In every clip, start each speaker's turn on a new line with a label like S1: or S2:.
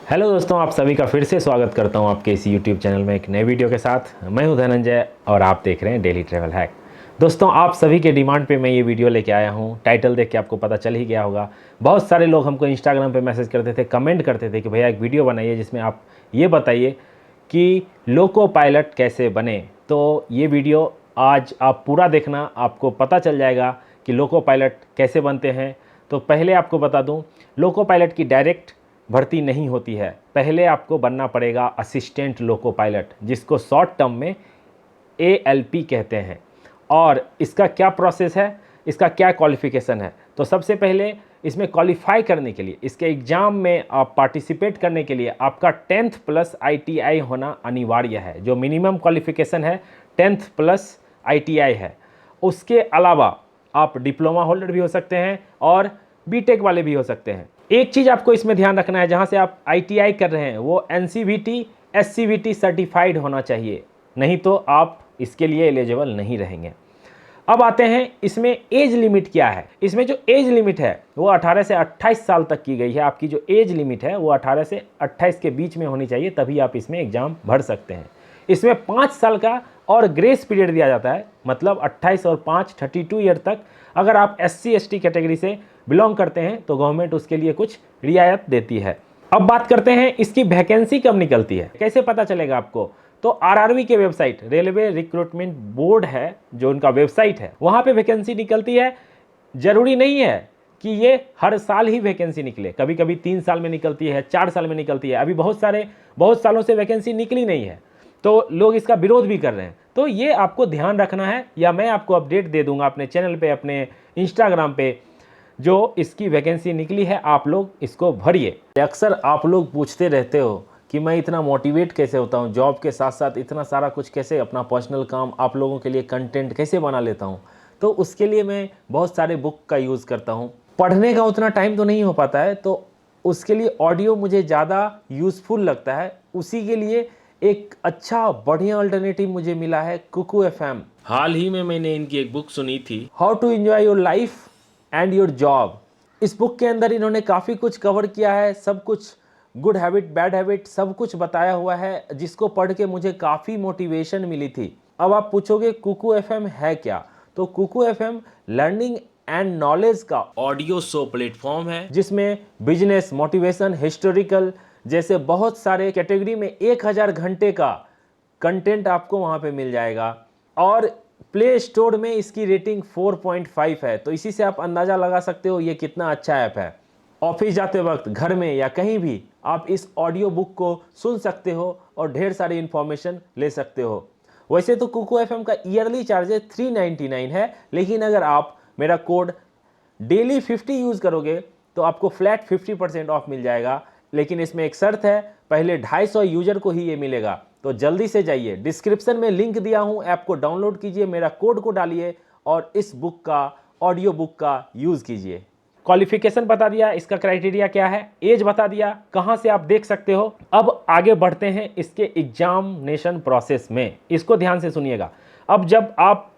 S1: Hello दोस्तों, आप सभी का फिर से स्वागत करता हूं आपके इस यूट्यूब चैनल में एक नए वीडियो के साथ। मैं हूं धनंजय और आप देख रहे हैं डेली ट्रैवल हैक। दोस्तों, आप सभी के डिमांड पे मैं ये वीडियो लेके आया हूं। टाइटल देख के आपको पता चल ही गया होगा। बहुत सारे लोग हमको इंस्टाग्राम पे मैसेज करते थे, कमेंट करते थे कि भैया एक वीडियो बनाइए जिसमें आप ये बताइए कि लोको पायलट कैसे बने। तो ये वीडियो आज आप पूरा देखना, आपको पता चल जाएगा कि लोको पायलट कैसे बनते हैं। तो पहले आपको बता दूं, लोको पायलट की डायरेक्ट भर्ती नहीं होती है। पहले आपको बनना पड़ेगा असिस्टेंट लोको पायलट, जिसको शॉर्ट टर्म में ALP कहते हैं। और इसका क्या प्रोसेस है, इसका क्या क्वालिफ़िकेशन है। तो सबसे पहले इसमें क्वालिफाई करने के लिए, इसके एग्ज़ाम में आप पार्टिसिपेट करने के लिए आपका 10th प्लस ITI होना अनिवार्य है। जो मिनिमम क्वालिफ़िकेशन है 10th प्लस ITI है। उसके अलावा आप डिप्लोमा होल्डर भी हो सकते हैं और बीटेक वाले भी हो सकते हैं। एक चीज़ आपको इसमें ध्यान रखना है, जहाँ से आप ITI कर रहे हैं वो NCVT SCVT सर्टिफाइड होना चाहिए, नहीं तो आप इसके लिए एलिजिबल नहीं रहेंगे। अब आते हैं इसमें एज लिमिट क्या है। इसमें जो एज लिमिट है वो 18 से 28 साल तक की गई है। आपकी जो एज लिमिट है वो 18 से 28 के बीच में होनी चाहिए, तभी आप इसमें एग्ज़ाम भर सकते हैं। इसमें 5 साल का और ग्रेस पीरियड दिया जाता है, मतलब 28 और 5 32 ईयर तक। अगर आप SC ST कैटेगरी से बिलोंग करते हैं तो गवर्नमेंट उसके लिए कुछ रियायत देती है। अब बात करते हैं इसकी वैकेंसी कब निकलती है, कैसे पता चलेगा आपको। तो RRB के वेबसाइट, रेलवे रिक्रूटमेंट बोर्ड है जो उनका वेबसाइट है, वहाँ पे वैकेंसी निकलती है। जरूरी नहीं है कि ये हर साल ही वैकेंसी निकले, कभी कभी 3 साल में निकलती है, 4 साल में निकलती है। अभी बहुत सालों से वैकेंसी निकली नहीं है, तो लोग इसका विरोध भी कर रहे हैं। तो ये आपको ध्यान रखना है, या मैं आपको अपडेट दे दूंगा अपने चैनल पे, अपने इंस्टाग्राम पे, जो इसकी वैकेंसी निकली है। आप लोग इसको भरिए। अक्सर आप लोग पूछते रहते हो कि मैं इतना मोटिवेट कैसे होता हूँ, जॉब के साथ साथ इतना सारा कुछ कैसे, अपना पर्सनल काम, आप लोगों के लिए कंटेंट कैसे बना लेता हूँ। तो उसके लिए मैं बहुत सारे बुक का यूज़ करता हूँ। पढ़ने का उतना टाइम तो नहीं हो पाता है, तो उसके लिए ऑडियो मुझे ज़्यादा यूज़फुल लगता है। उसी के लिए एक अच्छा बढ़िया अल्टरनेटिव मुझे मिला है कुकू FM। हाल ही में मैंने इनकी एक बुक सुनी थी, how to enjoy your life and your job. इस बुक के अंदर इन्होंने काफ़ी कुछ कवर किया है, सब कुछ गुड हैबिट बैड हैबिट सब कुछ बताया हुआ है, जिसको पढ़ के मुझे काफ़ी मोटिवेशन मिली थी। अब आप पूछोगे कुकू FM है क्या। तो Kuku FM learning and knowledge का ऑडियो शो प्लेटफॉर्म है, जिसमें बिजनेस, मोटिवेशन, हिस्टोरिकल जैसे बहुत सारे कैटेगरी में 1000 घंटे का कंटेंट आपको वहाँ पे मिल जाएगा। और प्ले स्टोर में इसकी रेटिंग 4.5 है, तो इसी से आप अंदाज़ा लगा सकते हो ये कितना अच्छा ऐप है। ऑफिस जाते वक्त, घर में या कहीं भी आप इस ऑडियो बुक को सुन सकते हो और ढेर सारी इन्फॉर्मेशन ले सकते हो। वैसे तो कुकू FM का ईयरली चार्जेस 399 है, लेकिन अगर आप मेरा कोड डेली 50 यूज़ करोगे तो आपको फ्लैट 50% ऑफ मिल जाएगा। लेकिन इसमें एक शर्त है, पहले 250 यूजर को ही ये मिलेगा। तो जल्दी से जाइए, डिस्क्रिप्शन में लिंक दिया हूं, ऐप को डाउनलोड कीजिए, मेरा कोड को डालिए और इस बुक का, ऑडियो बुक का यूज़ कीजिए। क्वालिफिकेशन बता दिया, इसका क्राइटेरिया क्या है, एज बता दिया, कहां से आप देख सकते हो। अब आगे बढ़ते हैं इसके एग्जामिनेशन प्रोसेस में, इसको ध्यान से सुनिएगा। अब जब आप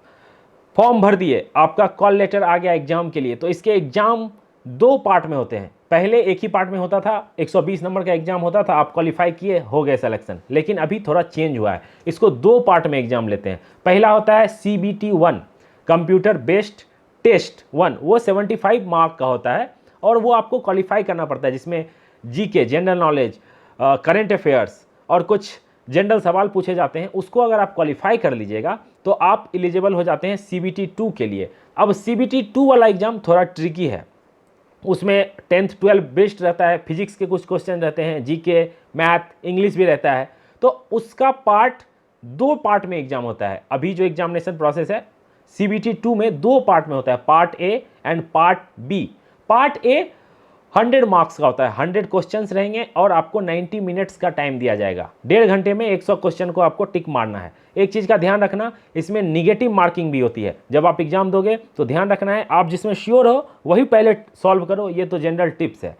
S1: फॉर्म भर दिए, आपका कॉल लेटर आ गया एग्जाम के लिए, तो इसके एग्जाम 2 पार्ट में होते हैं। पहले एक ही पार्ट में होता था, 120 नंबर का एग्जाम होता था, आप क्वालिफाई किए, हो गए सिलेक्शन। लेकिन अभी थोड़ा चेंज हुआ है, इसको 2 पार्ट में एग्जाम लेते हैं। पहला होता है CBT 1, कंप्यूटर बेस्ड टेस्ट 1, वो 75 मार्क का होता है और वो आपको क्वालिफाई करना पड़ता है, जिसमें GK, general knowledge, current affairs और कुछ जनरल सवाल पूछे जाते हैं। उसको अगर आप क्वालिफाई कर लीजिएगा तो आप एलिजिबल हो जाते हैं CBT 2 के लिए। अब CBT 2 वाला एग्जाम थोड़ा ट्रिकी है, उसमें 10th 12 बेस्ड रहता है, फिजिक्स के कुछ क्वेश्चन रहते हैं, GK, मैथ, इंग्लिश भी रहता है। तो उसका पार्ट 2 पार्ट में एग्जाम होता है। अभी जो एग्जामिनेशन प्रोसेस है CBT 2 में 2 पार्ट में होता है, part A and part B। Part A 100 marks का होता है, 100 क्वेश्चंस रहेंगे और आपको 90 मिनट्स का टाइम दिया जाएगा। 1.5 घंटे में 100 क्वेश्चन को आपको टिक मारना है। एक चीज़ का ध्यान रखना, इसमें निगेटिव मार्किंग भी होती है। जब आप एग्जाम दोगे तो ध्यान रखना है, आप जिसमें श्योर हो वही पहले सॉल्व करो, ये तो जनरल टिप्स है।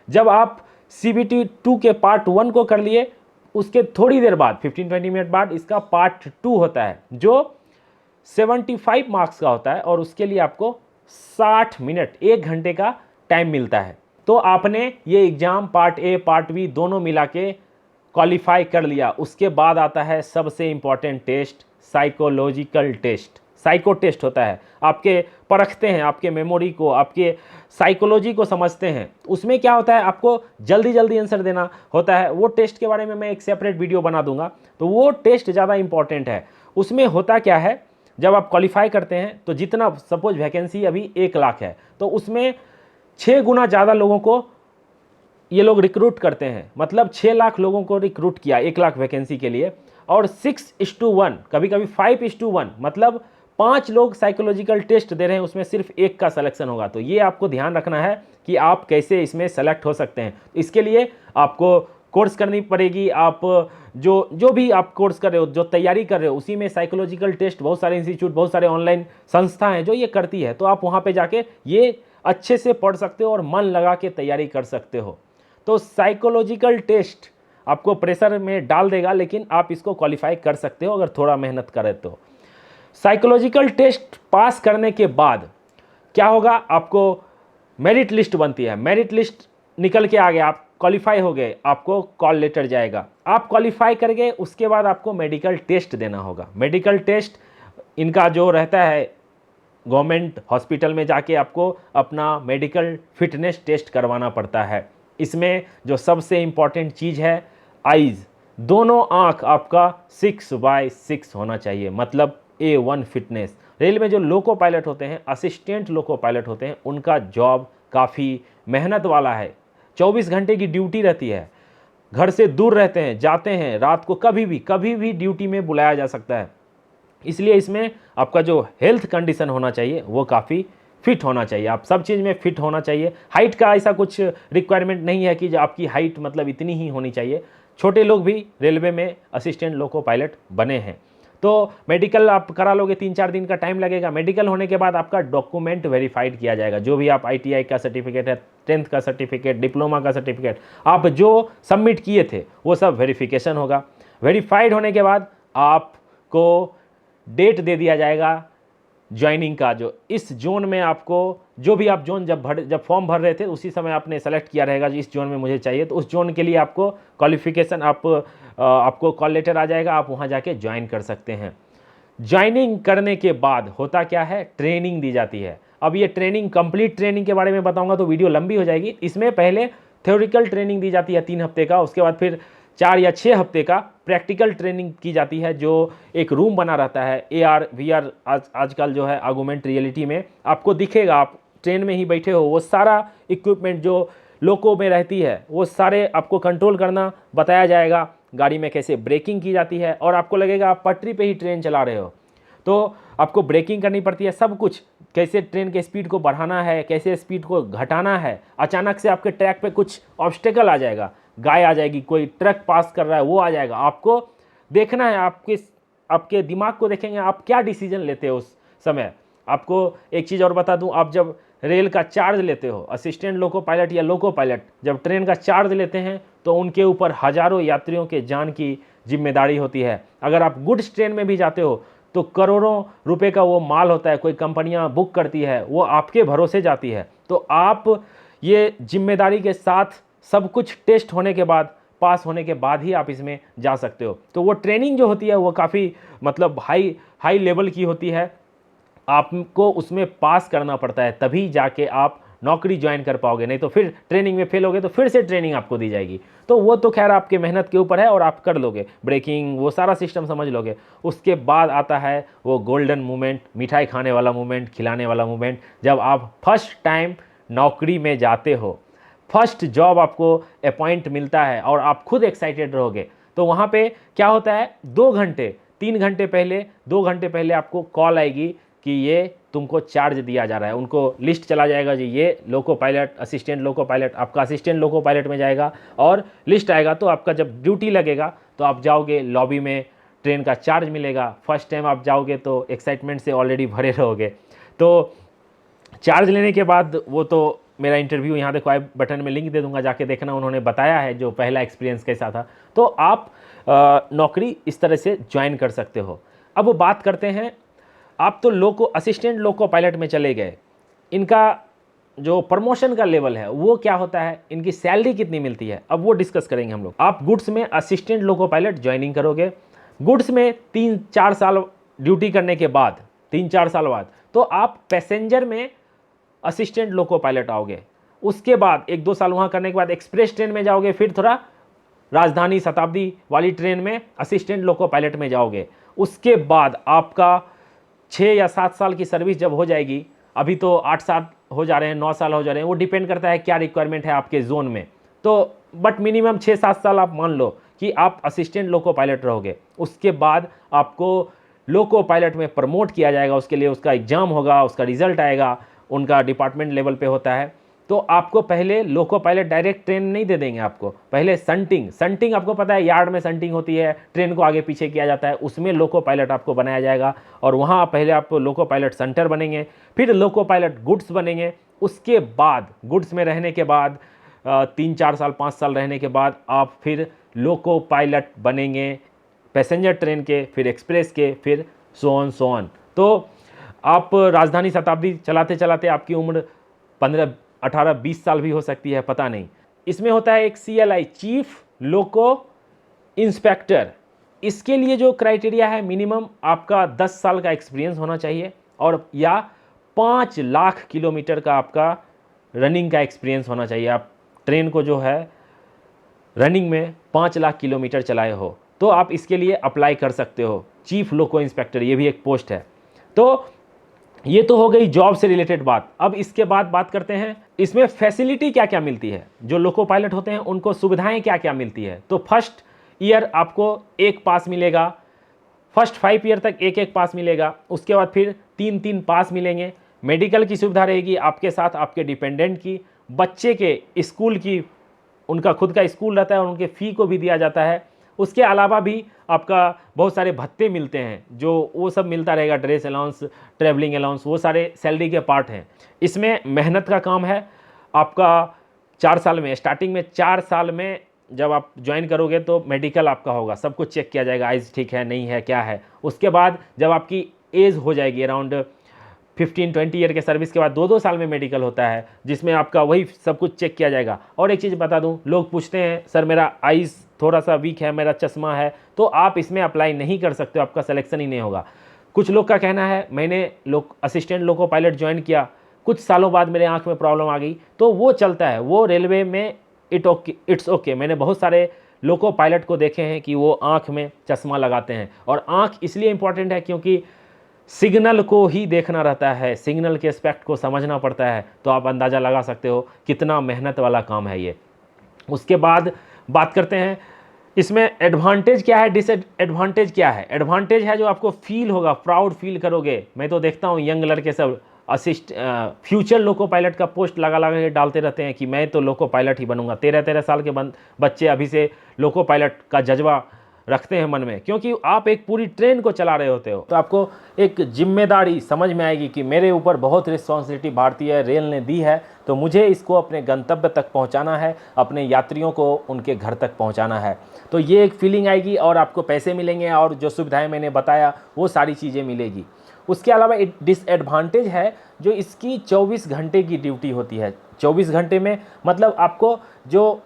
S1: जब आप CBT 2 के पार्ट 1 को कर लिए, उसके थोड़ी देर बाद 15-20 मिनट बाद इसका पार्ट 2 होता है, जो 75 मार्क्स का होता है और उसके लिए आपको 60 मिनट, 1 घंटे का टाइम मिलता है। तो आपने ये exam part A part B दोनों मिला के क्वालिफाई कर लिया। उसके बाद आता है सबसे important test, psychological test. Psycho test होता है, आपके परखते हैं आपके मेमोरी को, आपके साइकोलॉजी को समझते हैं। उसमें क्या होता है, आपको जल्दी जल्दी आंसर देना होता है। वो टेस्ट के बारे में मैं एक सेपरेट वीडियो बना दूंगा। तो वो टेस्ट ज़्यादा इंपॉर्टेंट है। उसमें होता क्या है, जब आप क्वालिफाई करते हैं तो जितना सपोज वैकेंसी अभी 1 लाख है, तो उसमें 6 गुना ज़्यादा लोगों को ये लोग रिक्रूट करते हैं। मतलब 6 लाख लोगों को रिक्रूट किया 1 लाख वैकेंसी के लिए, और 6:1, कभी कभी 5:1, मतलब 5 लोग साइकोलॉजिकल टेस्ट दे रहे हैं, उसमें सिर्फ एक का सिलेक्शन होगा। तो ये आपको ध्यान रखना है कि आप कैसे इसमें सेलेक्ट हो सकते हैं। इसके लिए आपको कोर्स करनी पड़ेगी। आप जो भी आप कोर्स कर रहे हो, जो तैयारी कर रहे हो, उसी में साइकोलॉजिकल टेस्ट बहुत सारे इंस्टीट्यूट, बहुत सारे ऑनलाइन संस्था हैं जो ये करती है। तो आप वहाँ पे जाके ये अच्छे से पढ़ सकते हो और मन लगा के तैयारी कर सकते हो। तो साइकोलॉजिकल टेस्ट आपको प्रेशर में डाल देगा, लेकिन आप इसको क्वालिफाई कर सकते हो अगर थोड़ा मेहनत करें तो। साइकोलॉजिकल टेस्ट पास करने के बाद क्या होगा, आपको मेरिट लिस्ट बनती है। मेरिट लिस्ट निकल के आ गया, आप क्वालिफाई हो गए, आपको कॉल लेटर जाएगा। आप क्वालिफाई कर गए, उसके बाद आपको मेडिकल टेस्ट देना होगा। मेडिकल टेस्ट इनका जो रहता है, गवर्नमेंट हॉस्पिटल में जाके आपको अपना मेडिकल फिटनेस टेस्ट करवाना पड़ता है। इसमें जो सबसे इम्पॉर्टेंट चीज़ है, आइज़, दोनों आँख आपका 6/6 होना चाहिए, मतलब A1 फिटनेस। रेल में जो लोको पायलट होते हैं, असिस्टेंट लोको पायलट होते हैं, उनका जॉब काफ़ी मेहनत वाला है। 24 घंटे की ड्यूटी रहती है, घर से दूर रहते हैं, जाते हैं रात को, कभी भी ड्यूटी में बुलाया जा सकता है। इसलिए इसमें आपका जो हेल्थ कंडीशन होना चाहिए वो काफ़ी फिट होना चाहिए। आप सब चीज़ में फिट होना चाहिए। हाइट का ऐसा कुछ रिक्वायरमेंट नहीं है कि जो आपकी हाइट मतलब इतनी ही होनी चाहिए। छोटे लोग भी रेलवे में असिस्टेंट लोको पायलट बने हैं। तो मेडिकल आप करा लोगे, 3-4 दिन का टाइम लगेगा। मेडिकल होने के बाद आपका डॉक्यूमेंट वेरीफाइड किया जाएगा। जो भी आप ITI का सर्टिफिकेट है, 10th का सर्टिफिकेट, डिप्लोमा का सर्टिफिकेट आप जो सबमिट किए थे वो सब वेरिफिकेशन होगा। वेरीफाइड होने के बाद आपको डेट दे दिया जाएगा ज्वाइनिंग का। जो इस जोन में आपको, जो भी आप जोन जब फॉर्म भर रहे थे उसी समय आपने सेलेक्ट किया रहेगा जो इस जोन में मुझे चाहिए, तो उस जोन के लिए आपको क्वालिफिकेशन आपको कॉल लेटर आ जाएगा, आप वहाँ जाके ज्वाइन कर सकते हैं। ज्वाइनिंग करने के बाद होता क्या है, ट्रेनिंग दी जाती है। अब ये ट्रेनिंग, कंप्लीट ट्रेनिंग के बारे में बताऊंगा तो वीडियो लंबी हो जाएगी। इसमें पहले थ्योरिकल ट्रेनिंग दी जाती है 3 हफ्ते का, उसके बाद फिर 4 या 6 हफ्ते का प्रैक्टिकल ट्रेनिंग की जाती है, जो एक रूम बना रहता है। AR VR आजकल जो है ऑगमेंट रियलिटी में आपको दिखेगा, आप ट्रेन में ही बैठे हो, वो सारा इक्विपमेंट जो लोको में रहती है वो सारे आपको कंट्रोल करना बताया जाएगा। गाड़ी में कैसे ब्रेकिंग की जाती है, और आपको लगेगा आप पटरी पे ही ट्रेन चला रहे हो, तो आपको ब्रेकिंग करनी पड़ती है। सब कुछ, कैसे ट्रेन के स्पीड को बढ़ाना है, कैसे स्पीड को घटाना है। अचानक से आपके ट्रैक पे कुछ ऑब्स्टेकल आ जाएगा, गाय आ जाएगी, कोई ट्रक पास कर रहा है वो आ जाएगा, आपको देखना है, आपके दिमाग को देखेंगे आप क्या डिसीजन लेते हो उस समय। आपको एक चीज़ और बता दूं, आप जब रेल का चार्ज लेते हो, असिस्टेंट लोको पायलट या लोको पायलट जब ट्रेन का चार्ज लेते हैं तो उनके ऊपर हज़ारों यात्रियों के जान की जिम्मेदारी होती है। अगर आप गुड्स ट्रेन में भी जाते हो तो करोड़ों रुपए का वो माल होता है, कोई कंपनियां बुक करती है, वो आपके भरोसे जाती है। तो आप ये जिम्मेदारी के साथ सब कुछ टेस्ट होने के बाद, पास होने के बाद ही आप इसमें जा सकते हो। तो वो ट्रेनिंग जो होती है वो काफ़ी मतलब हाई लेवल की होती है। आपको उसमें पास करना पड़ता है, तभी जाके आप नौकरी ज्वाइन कर पाओगे, नहीं तो फिर ट्रेनिंग में फेल होगे तो फिर से ट्रेनिंग आपको दी जाएगी। तो वो तो खैर आपके मेहनत के ऊपर है और आप कर लोगे, ब्रेकिंग वो सारा सिस्टम समझ लोगे। उसके बाद आता है वो गोल्डन मोमेंट, मिठाई खाने वाला मोमेंट, खिलाने वाला मोमेंट, जब आप फर्स्ट टाइम नौकरी में जाते हो, फर्स्ट जॉब आपको अपॉइंट मिलता है और आप खुद एक्साइटेड रहोगे। तो वहाँ पे क्या होता है, 2 घंटे पहले आपको कॉल आएगी कि ये तुमको चार्ज दिया जा रहा है। उनको लिस्ट चला जाएगा जी, ये loco pilot, assistant loco pilot, आपका असिस्टेंट लोको पायलट में जाएगा और लिस्ट आएगा। तो आपका जब ड्यूटी लगेगा तो आप जाओगे लॉबी में, ट्रेन का चार्ज मिलेगा। फर्स्ट टाइम आप जाओगे तो एक्साइटमेंट से ऑलरेडी भरे रहोगे। तो चार्ज लेने के बाद, वो तो मेरा इंटरव्यू यहाँ देखो, आई बटन में लिंक दे दूंगा, जाके देखना, उन्होंने बताया है जो पहला एक्सपीरियंस कैसा था। तो आप नौकरी इस तरह से ज्वाइन कर सकते हो। अब वो बात करते हैं, आप तो असिस्टेंट लोको पायलट में चले गए, इनका जो प्रमोशन का लेवल है वो क्या होता है, इनकी सैलरी कितनी मिलती है, अब वो डिस्कस करेंगे हम लोग। आप गुड्स में असिस्टेंट लोको पायलट ज्वाइनिंग करोगे। गुड्स में 3-4 साल ड्यूटी करने के बाद, 3-4 साल बाद तो आप पैसेंजर में असिस्टेंट लोको पायलट आओगे। उसके बाद 1-2 साल वहाँ करने के बाद एक्सप्रेस ट्रेन में जाओगे, फिर थोड़ा राजधानी शताब्दी वाली ट्रेन में असिस्टेंट लोको पायलट में जाओगे। उसके बाद आपका 6 या 7 साल की सर्विस जब हो जाएगी, अभी तो 8 साल हो जा रहे हैं, 9 साल हो जा रहे हैं, वो डिपेंड करता है क्या रिक्वायरमेंट है आपके जोन में। तो बट मिनिमम 6-7 साल आप मान लो कि आप असिस्टेंट लोको पायलट रहोगे। उसके बाद आपको लोको पायलट में प्रमोट किया जाएगा, उसके लिए उसका एग्ज़ाम होगा, उसका रिजल्ट आएगा, उनका डिपार्टमेंट लेवल पे होता है। तो आपको पहले लोको पायलट डायरेक्ट ट्रेन नहीं दे देंगे, आपको पहले संटिंग आपको पता है, यार्ड में संटिंग होती है, ट्रेन को आगे पीछे किया जाता है, उसमें लोको पायलट आपको बनाया जाएगा। और वहाँ पहले आप लोको पायलट सेंटर बनेंगे, फिर लोको पायलट गुड्स बनेंगे। उसके बाद गुड्स में रहने के बाद 3-4 साल 5 साल रहने के बाद आप फिर लोको पायलट बनेंगे पैसेंजर ट्रेन के, फिर एक्सप्रेस के, फिर सो ऑन। तो आप राजधानी शताब्दी चलाते चलाते आपकी उम्र 15, 18, 20 साल भी हो सकती है, पता नहीं। इसमें होता है एक CLI, चीफ लोको इंस्पेक्टर। इसके लिए जो क्राइटेरिया है, मिनिमम आपका 10 साल का एक्सपीरियंस होना चाहिए और या 5 लाख किलोमीटर का आपका रनिंग का एक्सपीरियंस होना चाहिए। आप ट्रेन को जो है रनिंग में 5 लाख किलोमीटर चलाए हो तो आप इसके लिए अप्लाई कर सकते हो। चीफ लोको इंस्पेक्टर ये भी एक पोस्ट है। तो ये तो हो गई जॉब से रिलेटेड बात। अब इसके बाद बात करते हैं इसमें फैसिलिटी क्या क्या मिलती है, जो लोको पायलट होते हैं उनको सुविधाएं क्या क्या मिलती है। तो फर्स्ट ईयर आपको एक पास मिलेगा, फर्स्ट 5 ईयर तक एक पास मिलेगा। उसके बाद फिर 3 पास मिलेंगे। मेडिकल की सुविधा रहेगी आपके साथ आपके डिपेंडेंट की, बच्चे के स्कूल की, उनका खुद का स्कूल रहता है और उनके फ़ी को भी दिया जाता है। उसके अलावा भी आपका बहुत सारे भत्ते मिलते हैं, जो वो सब मिलता रहेगा, ड्रेस अलाउंस, ट्रैवलिंग अलाउंस, वो सारे सैलरी के पार्ट हैं। इसमें मेहनत का काम है आपका। 4 साल में, स्टार्टिंग में 4 साल में जब आप ज्वाइन करोगे तो मेडिकल आपका होगा, सब कुछ चेक किया जाएगा, आइज़ ठीक है नहीं है क्या है। उसके बाद जब आपकी एज हो जाएगी अराउंड 15-20 ईयर के सर्विस के बाद 2-2 साल में मेडिकल होता है, जिसमें आपका वही सब कुछ चेक किया जाएगा। और एक चीज़ बता दूं, लोग पूछते हैं सर मेरा आइज़ थोड़ा सा वीक है, मेरा चश्मा है, तो आप इसमें अप्लाई नहीं कर सकते हो, आपका सिलेक्शन ही नहीं होगा। कुछ लोग का कहना है मैंने असिस्टेंट लोको पायलट ज्वाइन किया, कुछ सालों बाद मेरे आँख में प्रॉब्लम आ गई, तो वो चलता है, वो रेलवे में इट्स ओके। मैंने बहुत सारे लोको पायलट को देखे हैं कि वो आँख में चश्मा लगाते हैं। और आँख इसलिए इम्पॉर्टेंट है क्योंकि सिग्नल को ही देखना रहता है, सिग्नल के एस्पेक्ट को समझना पड़ता है। तो आप अंदाज़ा लगा सकते हो कितना मेहनत वाला काम है ये। उसके बाद बात करते हैं इसमें एडवांटेज क्या है, डिसएडवांटेज क्या है। एडवांटेज है जो आपको फील होगा, प्राउड फील करोगे। मैं तो देखता हूँ यंग लड़के सब फ्यूचर लोको पायलट का पोस्ट लगा के डालते रहते हैं कि मैं तो लोको पायलट ही बनूंगा। 13-13 साल के बच्चे अभी से लोको पायलट का जज्बा रखते हैं मन में, क्योंकि आप एक पूरी ट्रेन को चला रहे होते हो। तो आपको एक जिम्मेदारी समझ में आएगी कि मेरे ऊपर बहुत रिस्पॉन्सिबिलिटी भारतीय रेल ने दी है, तो मुझे इसको अपने गंतव्य तक पहुंचाना है, अपने यात्रियों को उनके घर तक पहुंचाना है। तो ये एक फीलिंग आएगी और आपको पैसे मिलेंगे और जो सुविधाएं मैंने बताया वो सारी चीज़ें मिलेगी। उसके अलावा एक डिसएडवांटेज है जो इसकी 24 घंटे की ड्यूटी होती है। 24 घंटे में मतलब आपको जो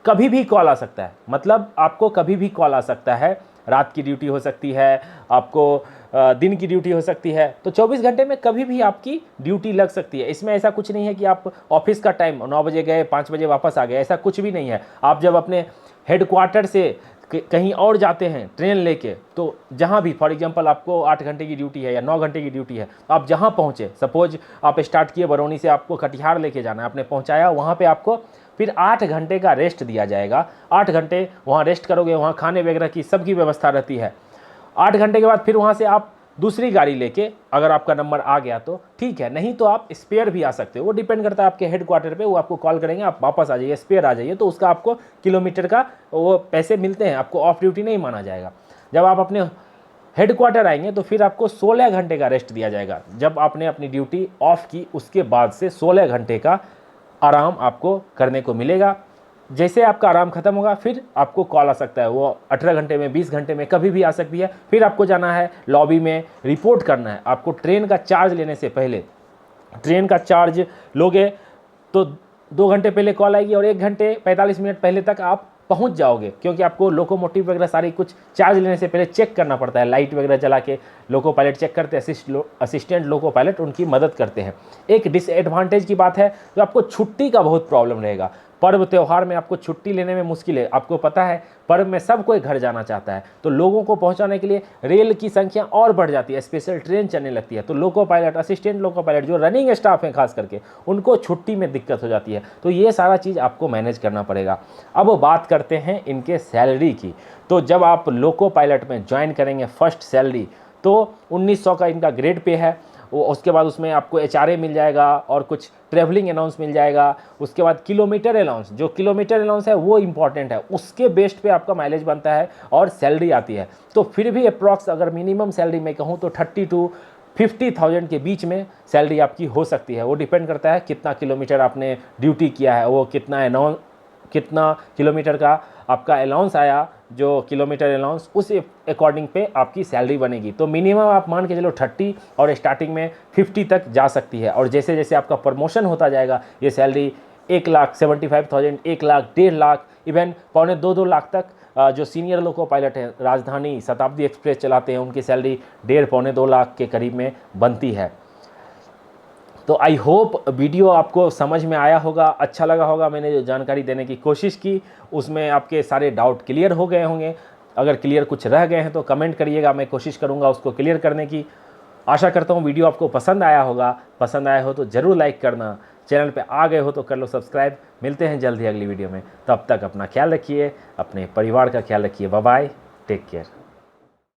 S1: कभी भी कॉल आ सकता है, मतलब आपको कभी भी कॉल आ सकता है। रात की ड्यूटी हो सकती है, आपको दिन की ड्यूटी हो सकती है, तो 24 घंटे में कभी भी आपकी ड्यूटी लग सकती है। इसमें ऐसा कुछ नहीं है कि आप ऑफिस का टाइम 9 बजे गए 5 बजे वापस आ गए, ऐसा कुछ भी नहीं है। आप जब अपने हेडक्वार्टर से कहीं और जाते हैं ट्रेन लेके, तो जहाँ भी फॉर एग्जांपल आपको 8 घंटे की ड्यूटी है या 9 घंटे की ड्यूटी है, तो आप जहाँ पहुँचे, सपोज आप स्टार्ट किए बरौनी से, आपको कटिहार लेके जाना है, आपने पहुँचाया, वहाँ पे आपको फिर 8 घंटे का रेस्ट दिया जाएगा। 8 घंटे वहाँ रेस्ट करोगे, वहाँ खाने वगैरह की सबकी व्यवस्था रहती है। 8 घंटे के बाद फिर वहाँ से आप दूसरी गाड़ी लेके, अगर आपका नंबर आ गया तो ठीक है, नहीं तो आप स्पेयर भी आ सकते हो। वो डिपेंड करता है आपके हेडक्वार्टर पे, वो आपको कॉल करेंगे, आप वापस आ जाइए, स्पेयर आ जाइए, तो उसका आपको किलोमीटर का वो पैसे मिलते हैं, आपको ऑफ ड्यूटी नहीं माना जाएगा। जब आप अपने हेडक्वार्टर आएंगे तो फिर आपको 16 घंटे का रेस्ट दिया जाएगा। जब आपने अपनी ड्यूटी ऑफ की उसके बाद से 16 घंटे का आराम आपको करने को मिलेगा। जैसे आपका आराम खत्म होगा फिर आपको कॉल आ सकता है, वो 18 घंटे में, 20 घंटे में कभी भी आ सकती है। फिर आपको जाना है लॉबी में, रिपोर्ट करना है। आपको ट्रेन का चार्ज लेने से पहले ट्रेन का चार्ज लोगे तो 2 घंटे पहले कॉल आएगी और 1 घंटे 45 मिनट पहले तक आप पहुंच जाओगे, क्योंकि आपको लोकोमोटिव वगैरह सारी कुछ चार्ज लेने से पहले चेक करना पड़ता है। लाइट वगैरह जला के लोको पायलट चेक करते हैं, असिस्टेंट लोको पायलट उनकी मदद करते हैं। एक डिसएडवांटेज की बात है जो आपको छुट्टी का बहुत प्रॉब्लम रहेगा। पर्व त्यौहार में आपको छुट्टी लेने में मुश्किल है। आपको पता है पर्व में सब कोई घर जाना चाहता है, तो लोगों को पहुंचाने के लिए रेल की संख्या और बढ़ जाती है, स्पेशल ट्रेन चलने लगती है। तो loco pilot, assistant loco pilot जो रनिंग स्टाफ है खास करके, उनको छुट्टी में दिक्कत हो जाती है। तो ये सारा चीज़ आपको मैनेज करना पड़ेगा। अब बात करते हैं इनके सैलरी की। तो जब आप लोको पायलट में ज्वाइन करेंगे फर्स्ट सैलरी, तो 1900 का इनका ग्रेड पे है। वो उसके बाद उसमें आपको HRA मिल जाएगा और कुछ ट्रैवलिंग अलाउंस मिल जाएगा। उसके बाद किलोमीटर अलाउंस, जो किलोमीटर अलाउंस है वो इंपॉर्टेंट है, उसके बेस्ड पे आपका माइलेज बनता है और सैलरी आती है। तो फिर भी अप्रॉक्स अगर मिनिमम सैलरी मैं कहूँ तो 30 to 50,000 के बीच में सैलरी आपकी हो सकती है। वो डिपेंड करता है कितना किलोमीटर आपने ड्यूटी किया है, वो कितना किलोमीटर का आपका अलाउंस आया, जो किलोमीटर अलाउंस, उस अकॉर्डिंग पे आपकी सैलरी बनेगी। तो मिनिमम आप मान के चलो 30 और स्टार्टिंग में 50 तक जा सकती है। और जैसे जैसे आपका प्रमोशन होता जाएगा ये सैलरी 1,75,000, 1 लाख, 1.5 लाख, इवन 2.25 लाख तक जो सीनियर लोको पायलट हैं, राजधानी शताब्दी एक्सप्रेस चलाते हैं, उनकी सैलरी 1.5-2 लाख के करीब में बनती है। तो आई होप वीडियो आपको समझ में आया होगा, अच्छा लगा होगा। मैंने जो जानकारी देने की कोशिश की उसमें आपके सारे डाउट क्लियर हो गए होंगे। अगर क्लियर कुछ रह गए हैं तो कमेंट करिएगा, मैं कोशिश करूंगा उसको क्लियर करने की। आशा करता हूं वीडियो आपको पसंद आया होगा। पसंद आया हो तो ज़रूर लाइक करना, चैनल पे आ गए हो तो कर लो सब्सक्राइब। मिलते हैं जल्द ही अगली वीडियो में, तब तक अपना ख्याल रखिए, अपने परिवार का ख्याल रखिए। Bye bye, take care.